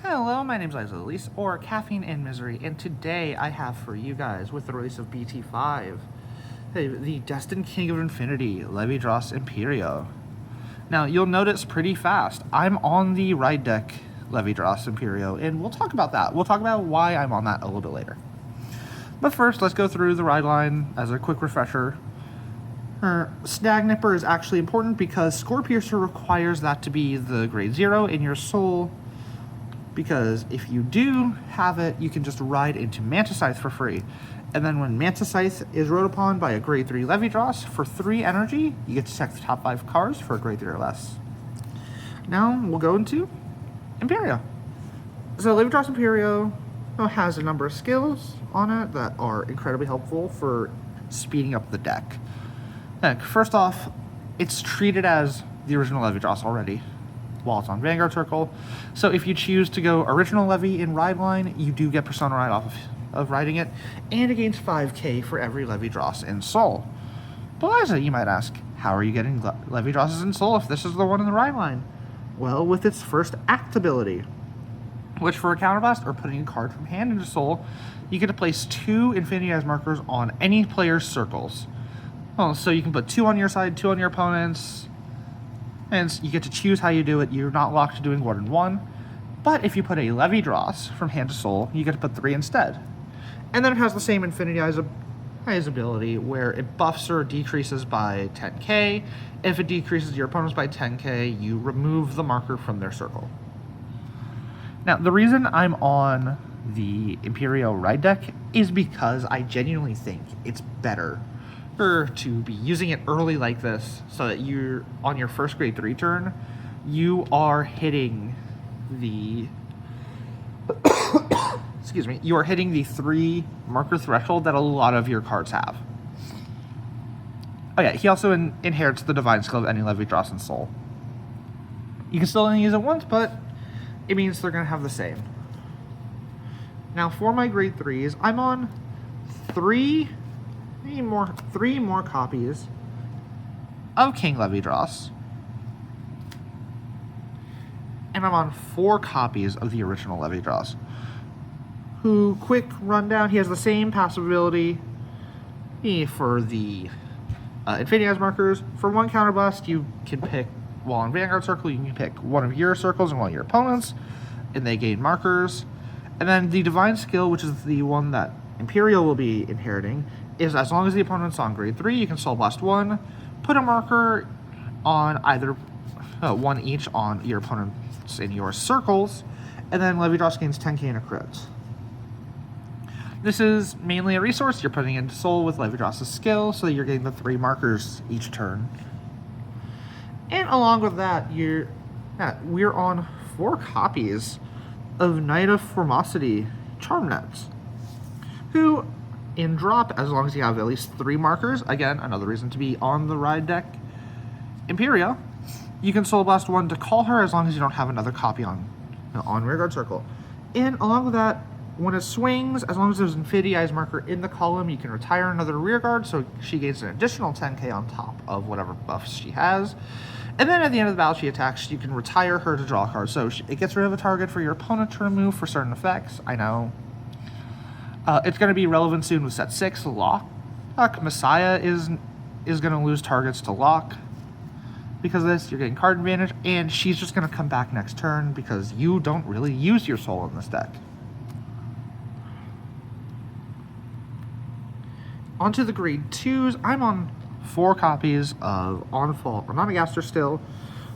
Hello, my name is Elise, or Caffeine and Misery, and today I have for you guys, with the release of BT5, the Destined King of Infinity, Levidras Empireo. Now, you'll notice pretty fast, I'm on the ride deck Levidras Empireo, and we'll talk about that. We'll talk about why I'm on that a little bit later. But first, let's go through the ride line as a quick refresher. Snag Nipper is actually important because Score Piercer requires that to be the grade 0 in your soul, because if you do have it, you can just ride into Mantiscythe for free. And then when Mantiscythe is rode upon by a grade 3 Levidras for 3 energy, you get to check the top 5 cards for a grade 3 or less. Now we'll go into Empireo. So Levidras Empireo has a number of skills on it that are incredibly helpful for speeding up the deck. First off, it's treated as the original Levidras already while it's on Vanguard Circle. So if you choose to go original Levy in ride line, you do get Persona Ride off of riding it, and it gains 5k for every Levidras in Soul. But Liza, you might ask, how are you getting Levidrases in Soul if this is the one in the ride line? Well, with its first act ability, which for a counterblast or putting a card from hand into Soul, you get to place 2 Infinity Eyes markers on any player's circles. Well, so you can put 2 on your side, 2 on your opponent's, and you get to choose how you do it. You're not locked to doing more than 1. But if you put a Levidras from hand to soul, you get to put 3 instead. And then it has the same Infinity Eyes ability where it buffs or decreases by 10k. If it decreases your opponent's by 10k, you remove the marker from their circle. Now, the reason I'm on the Empireo ride deck is because I genuinely think it's better to be using it early like this, so that you're on your first grade 3 turn, you are hitting the excuse me, you are hitting the 3 marker threshold that a lot of your cards have. Oh yeah, he also inherits the divine skill of any Levidras in Soul. You can still only use it once, but it means they're going to have the same. Now for my grade 3s, I'm on 3 more copies of King Levidras, and I'm on 4 copies of the original Levidras. Who, quick rundown, he has the same passive ability for the Infinity Eyes markers. For 1 counterblast, you can pick, while in Vanguard Circle, you can pick one of your circles and one of your opponents, and they gain markers. And then the divine skill, which is the one that Empireo will be inheriting, is as long as the opponent's on grade 3, you can Soul Blast 1, put a marker on either 1 each on your opponent's in your circles, and then Levidras gains 10k in a crit. This is mainly a resource you're putting into Soul with Levidras' skill, so that you're getting the 3 markers each turn. And along with that, we're on 4 copies of Knight of Formosity Charmnets, who in drop, as long as you have at least 3 markers, again, another reason to be on the ride deck Empireo, you can Soul Blast 1 to call her as long as you don't have another copy on Rearguard Circle. And along with that, when it swings, as long as there's an Infinity Eyes marker in the column, you can retire another Rearguard, so she gains an additional 10k on top of whatever buffs she has. And then at the end of the battle she attacks, you can retire her to draw a card. So it gets rid of a target for your opponent to remove for certain effects. I know. It's going to be relevant soon with set 6, Lock. Messiah is going to lose targets to Lock. Because of this, you're getting card advantage, and she's just going to come back next turn because you don't really use your soul in this deck. Onto the grade 2s, I'm on 4 copies of On-Fault Renanagaster still,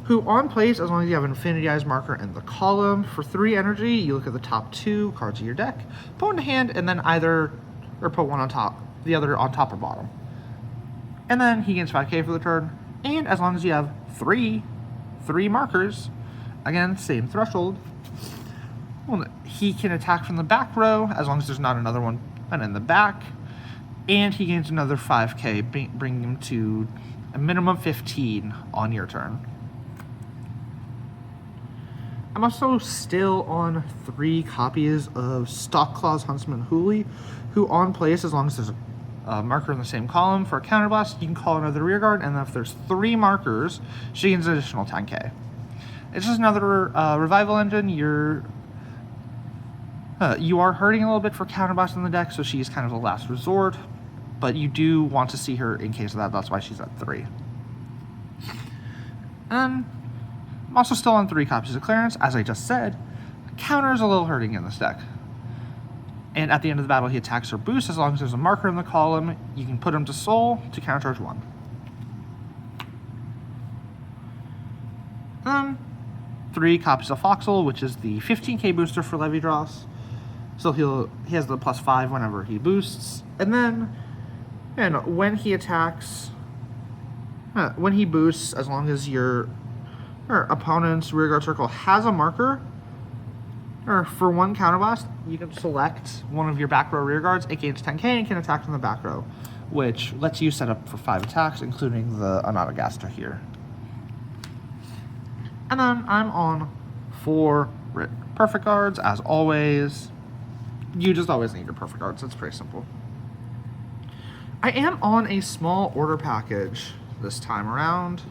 who on plays, as long as you have an Infinity Eyes marker in the column, for 3 energy, you look at the top 2 cards of your deck, put one in hand, and then put one on top, the other on top or bottom. And then he gains 5k for the turn, and as long as you have 3 markers, again, same threshold, well, he can attack from the back row, as long as there's not another one in the back, and he gains another 5k, bringing him to a minimum 15 on your turn. I'm also still on 3 copies of Stalkclaw's Huntsman Hooli, who on plays, as long as there's a marker in the same column for a counterblast, you can call another rearguard, and if there's 3 markers, she gains an additional 10k. It's just another revival engine. You are hurting a little bit for counterblast in the deck, so she's kind of the last resort, but you do want to see her in case of that. That's why she's at 3. I'm also still on 3 copies of clearance. As I just said, counter is a little hurting in this deck. And at the end of the battle, he attacks or boosts. As long as there's a marker in the column, you can put him to soul to countercharge 1. 3 copies of Foxhole, which is the 15k booster for Levidras. So he has the +5 whenever he boosts. And then, when he attacks, when he boosts, as long as your opponent's rearguard circle has a marker, or for 1 counterblast, you can select one of your back row rearguards. It gains 10k and can attack from the back row, which lets you set up for 5 attacks, including the Anatagaster here. And then I'm on 4 perfect guards, as always. You just always need your perfect guards. It's pretty simple. I am on a small order package this time around.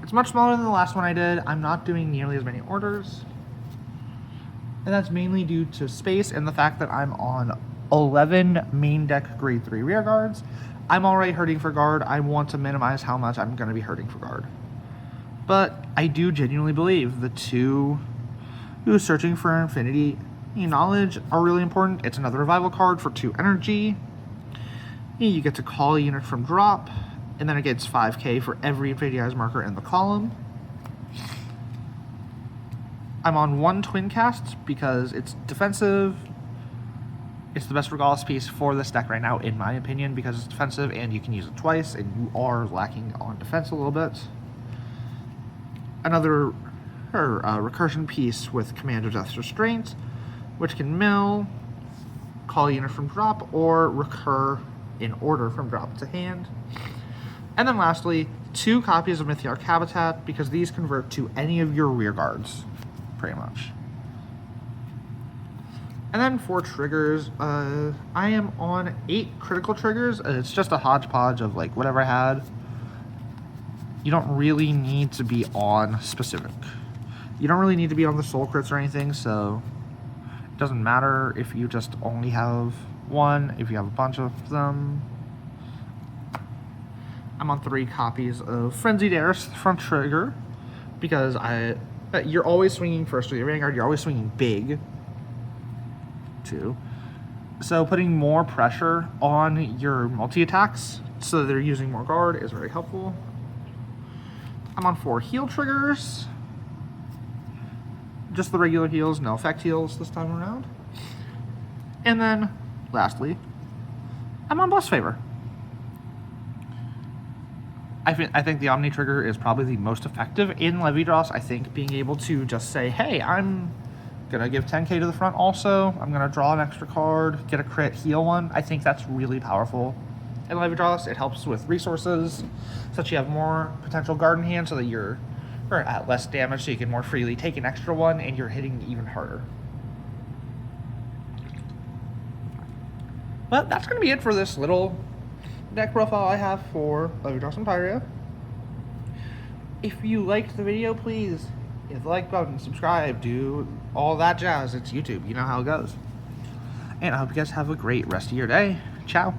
It's much smaller than the last one I did. I'm not doing nearly as many orders. And that's mainly due to space and the fact that I'm on 11 main deck grade 3 rear guards. I'm already hurting for guard. I want to minimize how much I'm going to be hurting for guard. But I do genuinely believe the 2 who's searching for infinity knowledge are really important. It's another revival card for 2 energy. You get to call a unit from drop, and then it gets 5k for every infinity eyes marker in the column. I'm on 1 twin cast because it's defensive. It's the best Regalis piece for this deck right now, in my opinion, because it's defensive and you can use it twice, and you are lacking on defense a little bit. Another recursion piece with Command of Death's Restraint, which can mill, call a unit from drop, or recur in order from drop to hand. And then lastly, 2 copies of Mythiarch Habitat, because these convert to any of your rear guards, pretty much. And then for triggers, I am on 8 critical triggers. It's just a hodgepodge of like whatever I had. You don't really need to be on specific. You don't really need to be on the soul crits or anything, so it doesn't matter if you just only have 1, if you have a bunch of them. I'm on 3 copies of Frenzied Heiress front trigger, because you're always swinging first with your Vanguard, you're always swinging big, too. So putting more pressure on your multi-attacks so that they're using more guard is very helpful. I'm on 4 heal triggers. Just the regular heals, no effect heals this time around. And then, lastly, I'm on Bless Favor. I think the Omni trigger is probably the most effective in Levidras. I think being able to just say, hey, I'm going to give 10k to the front also. I'm going to draw an extra card, get a crit, heal 1. I think that's really powerful in Levidras. It helps with resources, so that you have more potential guard in hand, so that you're at less damage, so you can more freely take an extra 1, and you're hitting even harder. But that's going to be it for this little deck profile I have for Levidras Empireo. If you liked the video, please hit the like button, subscribe, do all that jazz. It's YouTube, you know how it goes. And I hope you guys have a great rest of your day. Ciao.